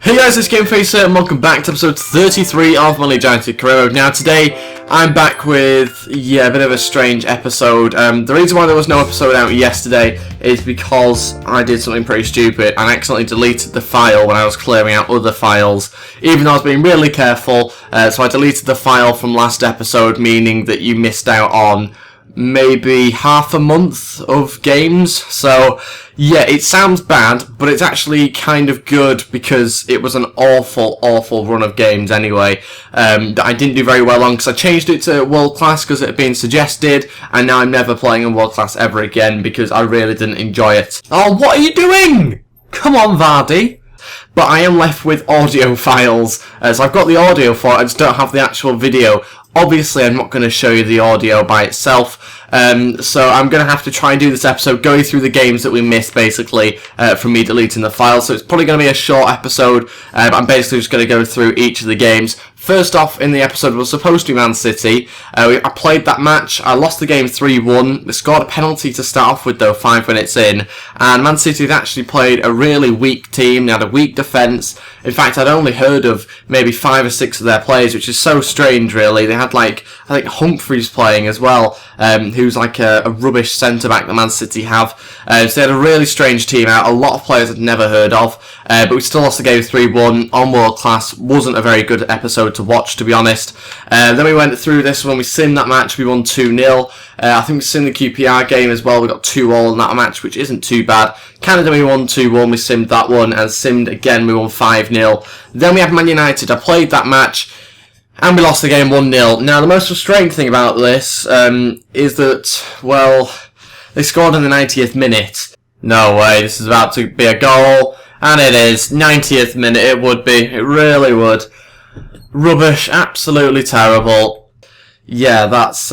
Hey guys, it's Ep33 and welcome back to episode 33 of my Leeds United career mode. Now today, I'm back with, a bit of a strange episode. The reason why there was no episode out yesterday is because I did something pretty stupid and accidentally deleted the file when I was clearing out other files, even though I was being really careful. So I deleted the file from last episode, meaning that you missed out on maybe half a month of games. So yeah, it sounds bad, but it's actually kind of good because it was an awful run of games anyway, that I didn't do very well on because I changed it to world class because it had been suggested, and now I'm never playing in world class ever again because I really didn't enjoy it. Oh, what are you doing? Come on, Vardy. But I am left with audio files, so I've got the audio for it, I just don't have the actual video. Obviously, I'm not going to show you the audio by itself, so I'm going to have to try and do this episode going through the games that we missed, basically, from me deleting the file. So it's probably going to be a short episode. I'm basically just going to go through each of the games. First off, in the episode was supposed to be Man City. I played that match. I lost the game 3-1. We scored a penalty to start off with, though, 5 minutes in. And Man City had actually played a really weak team. They had a weak defence. In fact, I'd only heard of maybe 5 or 6 of their players, which is so strange, really. They had, I think Humphreys playing as well, who's like a rubbish centre-back that Man City have. So they had a really strange team out. A lot of players I'd never heard of. But we still lost the game 3-1 on world class. Wasn't a very good episode to watch, to be honest. Then we went through this when we simmed that match. We won 2-0. I think we simmed the QPR game as well. We got 2-2 in that match, which isn't too bad. Canada, we won 2-1. We simmed that one, and simmed again. We won 5-0. Then we had Man United. I played that match, and we lost the game 1-0. Now, the most frustrating thing about this is that, well, they scored in the 90th minute. No way, this is about to be a goal. And it is. 90th minute, it would be. It really would. Rubbish. Absolutely terrible. Yeah, that's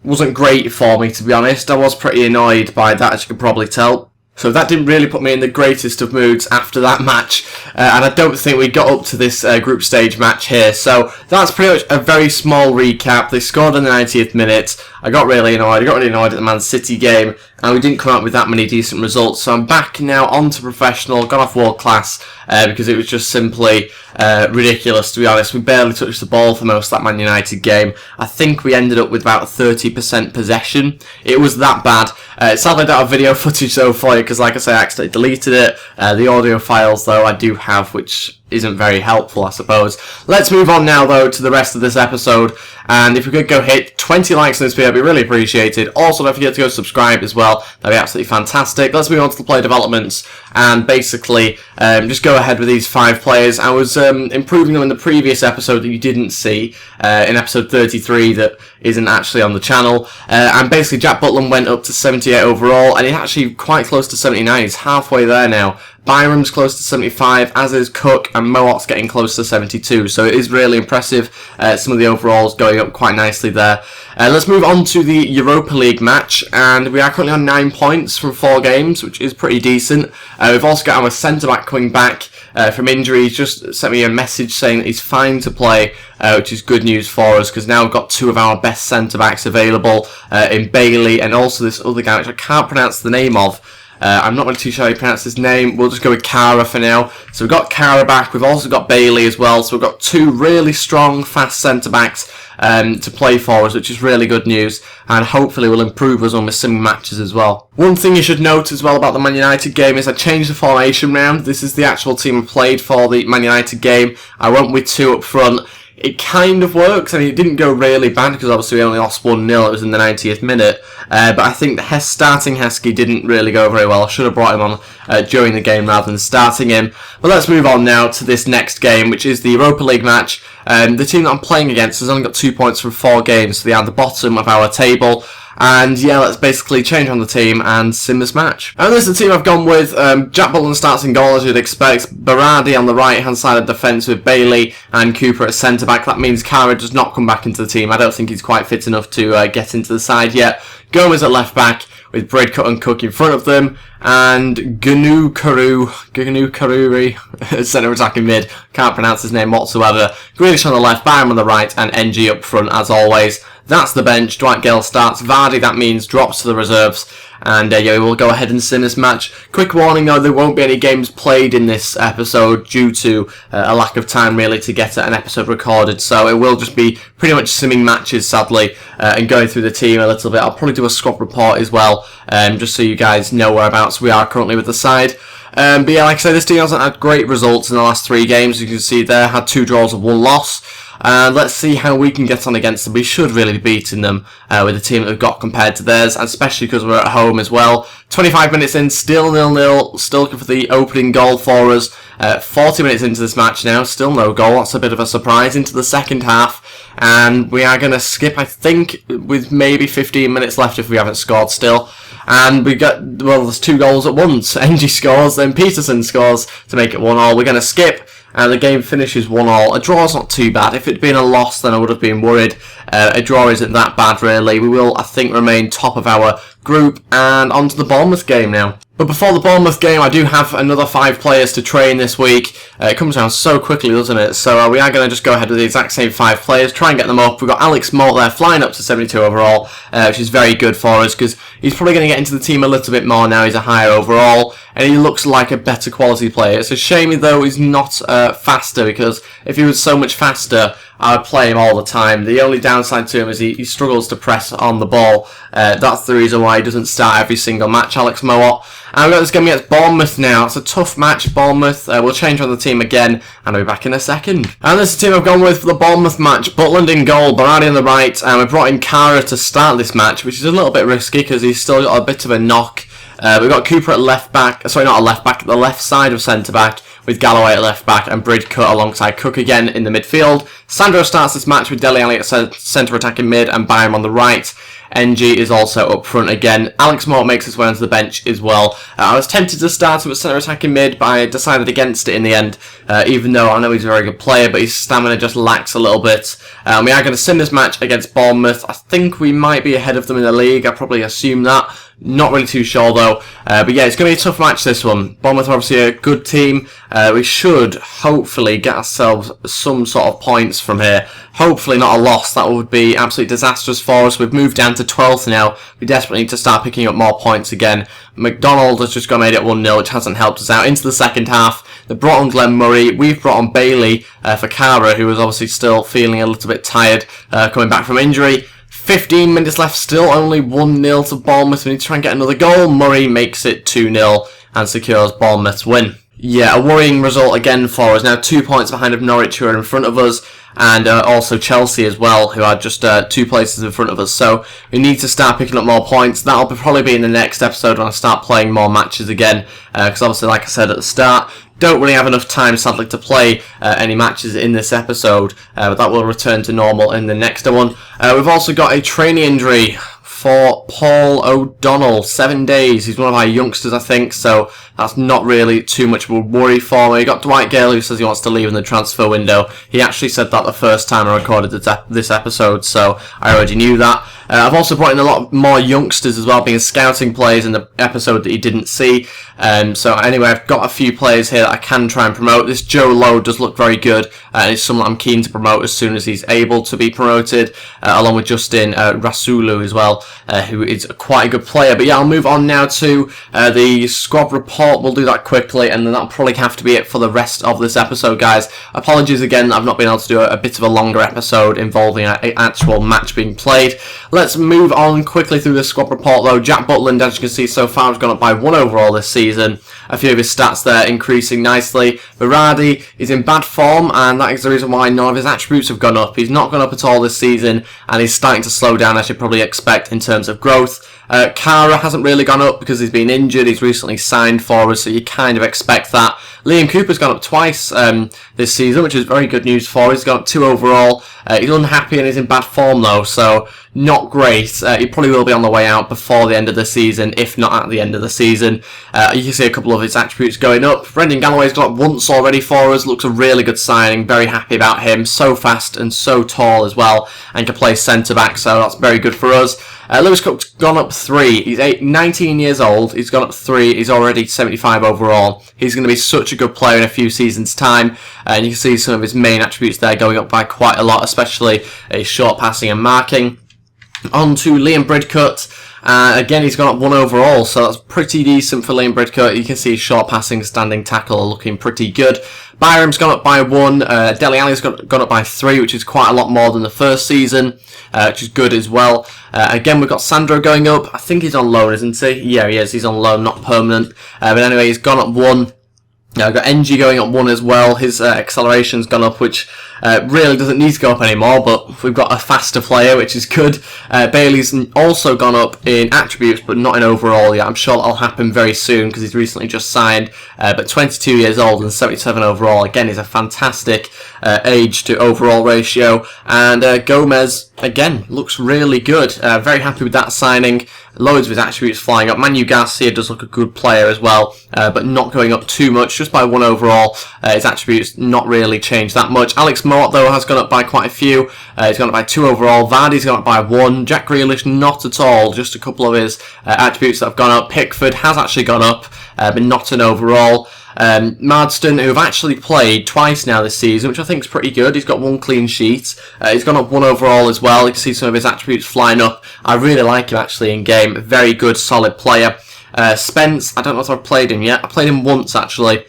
wasn't great for me, to be honest. I was pretty annoyed by that, as you can probably tell. So that didn't really put me in the greatest of moods after that match. And I don't think we got up to this group stage match here. So that's pretty much a very small recap. They scored in the 90th minute. I got really annoyed. I got really annoyed at the Man City game. And we didn't come out with that many decent results. So I'm back now onto professional. Got off world class because it was just simply ridiculous, to be honest. We barely touched the ball for most of that Man United game. I think we ended up with about 30% possession. It was that bad. Sadly, I don't have video footage though for you because, like I say, I accidentally deleted it. The audio files, though, I do have, which isn't very helpful, I suppose. Let's move on now, though, to the rest of this episode. And if we could go hit 20 likes on this video, it'd be really appreciated. Also, don't forget to go subscribe as well. That'd be absolutely fantastic. Let's move on to the player developments. And basically, just go ahead with these 5 players. I was improving them in the previous episode that you didn't see, in episode 33 that isn't actually on the channel. And basically, Jack Butland went up to 78 overall, and he's actually quite close to 79. He's halfway there now. Byram's close to 75, as is Cook, and Moat's getting close to 72, so it is really impressive. Some of the overalls going up quite nicely there. Let's move on to the Europa League match, and we are currently on 9 points from 4 games, which is pretty decent. We've also got our centre-back coming back from injury. He's just sent me a message saying that he's fine to play, which is good news for us, because now we've got 2 of our best centre-backs available in Bailey, and also this other guy, which I can't pronounce the name of. I'm not really too sure how you pronounce his name. We'll just go with Kara for now. So we've got Kara back. We've also got Bailey as well. So we've got 2 really strong, fast centre-backs to play for us, which is really good news. And hopefully will improve us on the sim matches as well. One thing you should note as well about the Man United game is I changed the formation round. This is the actual team I played for the Man United game. I went with 2 up front. It kind of works. I mean, it didn't go really bad because obviously we only lost 1-0. It was in the 90th minute. But I think the starting Heskey didn't really go very well. I should have brought him on during the game rather than starting him. But let's move on now to this next game, which is the Europa League match. The team that I'm playing against has only got 2 points from 4 games, so they are at the bottom of our table. And yeah, let's basically change on the team and sim this match. And this is the team I've gone with. Jack Butland starts in goal, as you'd expect. Berardi on the right-hand side of defence with Bailey and Cooper at centre-back. That means Kara does not come back into the team. I don't think he's quite fit enough to get into the side yet. Gomez at left-back with Braidcut and Cook in front of them. And Ganu Karuri, centre attacking mid. Can't pronounce his name whatsoever. Grealish on the left, Byram on the right, and NG up front as always. That's the bench. Dwight Gale starts. Vardy, that means, drops to the reserves. And yeah, we'll go ahead and sim this match. Quick warning though, there won't be any games played in this episode due to a lack of time really to get an episode recorded. So it will just be pretty much simming matches, sadly, and going through the team a little bit. I'll probably do a squad report as well, just so you guys know whereabouts we are currently with the side. But yeah, like I said, this team hasn't had great results in the last 3 games. You can see there, had 2 draws and 1 loss. And let's see how we can get on against them. We should really be beating them with the team that we've got compared to theirs, and especially because we're at home as well. 25 minutes in, still 0-0, still looking for the opening goal for us. 40 minutes into this match now, still no goal. That's a bit of a surprise into the second half. And we are going to skip, I think, with maybe 15 minutes left if we haven't scored still. And we got, well, there's 2 goals at once. NG scores, then Peterson scores to make it 1-1. We're going to skip. And the game finishes 1-1. A draw's not too bad. If it had been a loss, then I would have been worried. A draw isn't that bad, really. We will, I think, remain top of our group. And on to the Bournemouth game now. But before the Bournemouth game, I do have another 5 players to train this week. It comes around so quickly, doesn't it? So we are going to just go ahead with the exact same 5 players, try and get them up. We've got Alex Moult there, flying up to 72 overall, which is very good for us, because he's probably going to get into the team a little bit more now. He's a higher overall, and he looks like a better quality player. It's a shame, though, he's not faster, because if he was so much faster, I would play him all the time. The only downside to him is he struggles to press on the ball. That's the reason why he doesn't start every single match, Alex Moult. And we've got this game against Bournemouth now. It's a tough match, Bournemouth. We'll change on the team again, and I'll be back in a second. And this is the team I've gone with for the Bournemouth match. Butland in goal, Berardi on the right, and we brought in Kara to start this match, which is a little bit risky because he's still got a bit of a knock. We've got Cooper at left back, sorry, not at left back, at the left side of centre back, with Galloway at left back and Bridcut alongside Cook again in the midfield. Sandro starts this match with Dele Alli at centre attacking mid and Byram on the right. NG is also up front again. Alex Moult makes his way onto the bench as well. I was tempted to start him at centre attacking mid, but I decided against it in the end, even though I know he's a very good player, but his stamina just lacks a little bit. We are going to sim this match against Bournemouth. I think we might be ahead of them in the league. I probably assume that. Not really too sure though. But yeah, it's going to be a tough match, this one. Bournemouth are obviously a good team. We should hopefully get ourselves some sort of points from here. Hopefully not a loss. That would be absolutely disastrous for us. We've moved down to 12th now. We desperately need to start picking up more points again. McDonald has just got made it 1-0, which hasn't helped us out. Into the second half, they brought on Glenn Murray. We've brought on Bailey for Kara, who was obviously still feeling a little bit tired coming back from injury. 15 minutes left, still only 1-0 to Bournemouth. We need to try and get another goal. Murray makes it 2-0 and secures Bournemouth's win. Yeah, a worrying result again for us. Now 2 points behind of Norwich, who are in front of us, and also Chelsea as well, who are just 2 places in front of us. So we need to start picking up more points. That'll probably be in the next episode when I start playing more matches again, because obviously, like I said at the start, don't really have enough time, sadly, to play any matches in this episode, but that will return to normal in the next one. We've also got a training injury for Paul O'Donnell, 7 days. He's one of our youngsters, I think, so that's not really too much of a worry for me. We've got Dwight Gale, who says he wants to leave in the transfer window. He actually said that the first time I recorded this episode, so I already knew that. I've also brought in a lot more youngsters as well, being scouting players in the episode that you didn't see. So anyway, I've got a few players here that I can try and promote. This Joe Lowe does look very good, and it's someone I'm keen to promote as soon as he's able to be promoted, along with Justin Rasulu as well, who is quite a good player. But yeah, I'll move on now to the squad report. We'll do that quickly, and then that'll probably have to be it for the rest of this episode, guys. Apologies again that I've not been able to do a bit of a longer episode involving an actual match being played. Let's move on quickly through the squad report though. Jack Butland, as you can see so far, has gone up by 1 overall this season. A few of his stats there increasing nicely. Berardi is in bad form, and that is the reason why none of his attributes have gone up. He's not gone up at all this season, and he's starting to slow down, as you'd probably expect, in terms of growth. Kara hasn't really gone up because he's been injured. He's recently signed for us, so you kind of expect that. Liam Cooper's gone up twice this season, which is very good news for us. He's got 2 overall. He's unhappy and he's in bad form though, so not great. He probably will be on the way out before the end of the season, if not at the end of the season. You can see a couple of his attributes going up. Brendan Galloway's got once already for us. Looks a really good signing. Very happy about him. So fast and so tall as well, and can play centre back, so that's very good for us. Lewis Cook's gone up 3. He's 19 years old. He's gone up 3. He's already 75 overall. He's going to be such a good player in a few seasons' time. And you can see some of his main attributes there going up by quite a lot, especially his short passing and marking. On to Liam Bridcut. Again, he's gone up 1 overall, so that's pretty decent for Liam Bridcut. You can see his short passing, standing tackle are looking pretty good. Byram's gone up by 1. Dele Alli's gone up by 3, which is quite a lot more than the first season, which is good as well. Again, we've got Sandro going up. I think he's on loan, isn't he? Yeah, he is. He's on loan, not permanent. But anyway, he's gone up 1. I've got NG going up 1 as well. His acceleration's gone up, which really doesn't need to go up anymore, but we've got a faster player, which is good. Bailey's also gone up in attributes, but not in overall yet. I'm sure that'll happen very soon because he's recently just signed, but 22 years old and 77 overall. Again, is a fantastic age to overall ratio. And Gomez, again, looks really good. Very happy with that signing. Loads of his attributes flying up. Manu Garcia does look a good player as well, but not going up too much, just by 1 overall. His attributes not really changed that much. Alex Mort, though, has gone up by quite a few. He's gone up by 2 overall. Vardy's gone up by 1. Jack Grealish, not at all. Just a couple of his attributes that have gone up. Pickford has actually gone up, but not an overall. Marsden, who have actually played twice now this season, which I think is pretty good. He's got 1 clean sheet. He's gone up 1 overall as well. You can see some of his attributes flying up. I really like him actually in game. A very good, solid player. Spence, I don't know if I've played him yet. I played him once actually.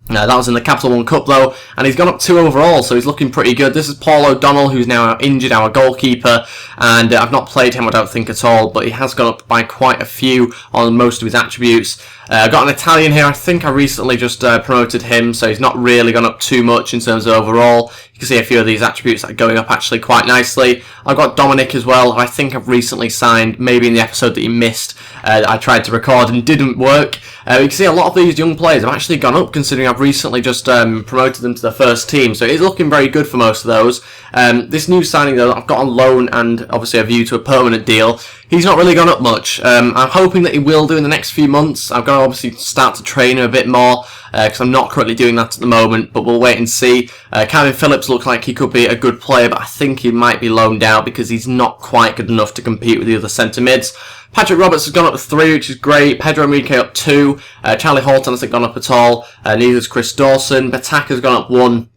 That was in the Capital One Cup though, and he's gone up 2 overall, so he's looking pretty good. This is Paul O'Donnell, who's now injured, our goalkeeper, and I've not played him, I don't think, at all, but he has gone up by quite a few on most of his attributes. I've got an Italian here. I think I recently just promoted him, so he's not really gone up too much in terms of overall. You can see a few of these attributes that are going up actually quite nicely. I've got Dominic as well, who I think I've recently signed, maybe in the episode that you missed, that I tried to record and didn't work. You can see a lot of these young players have actually gone up, considering I've recently just promoted them to the first team, so it is looking very good for most of those. This new signing though, I've got on loan and obviously a view to a permanent deal. He's not really gone up much. I'm hoping that he will do in the next few months. I've got to obviously start to train him a bit more, because I'm not currently doing that at the moment, but we'll wait and see. Calvin Phillips looks like he could be a good player, but I think he might be loaned out because he's not quite good enough to compete with the other centre mids. Patrick Roberts has gone up to 3, which is great. Pedro Enrique up 2. Charlie Horton hasn't gone up at all. Neither has Chris Dawson. Bataka's gone up 1.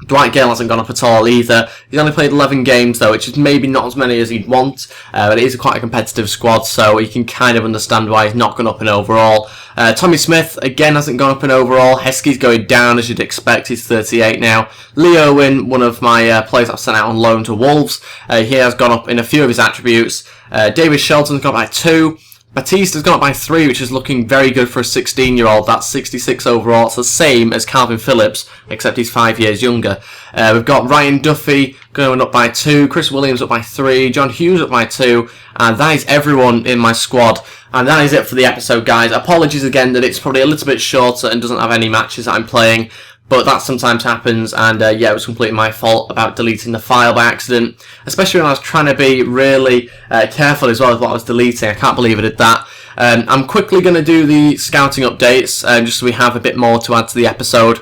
Dwight Gale hasn't gone up at all either. He's only played 11 games though, which is maybe not as many as he'd want, but it is quite a competitive squad, so you can kind of understand why he's not gone up in overall. Tommy Smith, again, hasn't gone up in overall. Heskey's going down, as you'd expect. He's 38 now. Lee Owen, one of my players I've sent out on loan to Wolves, he has gone up in a few of his attributes. David Shelton's gone up by 2. Batista's gone up by 3, which is looking very good for a 16-year-old. That's 66 overall. It's the same as Calvin Phillips, except he's 5 years younger. We've got Ryan Duffy going up by 2, Chris Williams up by 3, John Hughes up by 2, and that is everyone in my squad. And that is it for the episode, guys. Apologies again that it's probably a little bit shorter and doesn't have any matches that I'm playing, but that sometimes happens, and yeah, it was completely my fault about deleting the file by accident, especially when I was trying to be really careful as well with what I was deleting. I can't believe I did that. I'm quickly going to do the scouting updates, just so we have a bit more to add to the episode.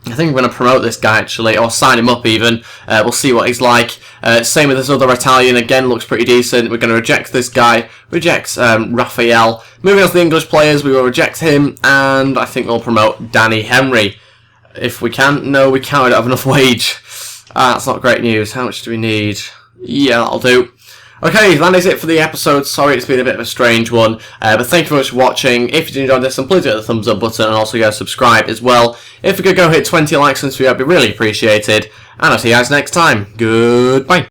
I think I'm going to promote this guy actually, or sign him up even. We'll see what he's like. Same with this other Italian, again, looks pretty decent. We're going to reject this guy, reject Raphael. Moving on to the English players, we will reject him, and I think we'll promote Danny Henry. If we can. No, we can't. We don't have enough wage. That's not great news. How much do we need? Yeah, that'll do. Okay, that is it for the episode. Sorry it's been a bit of a strange one, but thank you very much for watching. If you did enjoy this, then please hit the thumbs up button and also go subscribe as well. If we could go hit 20 likes on this video, that'd be really appreciated. And I'll see you guys next time. Goodbye.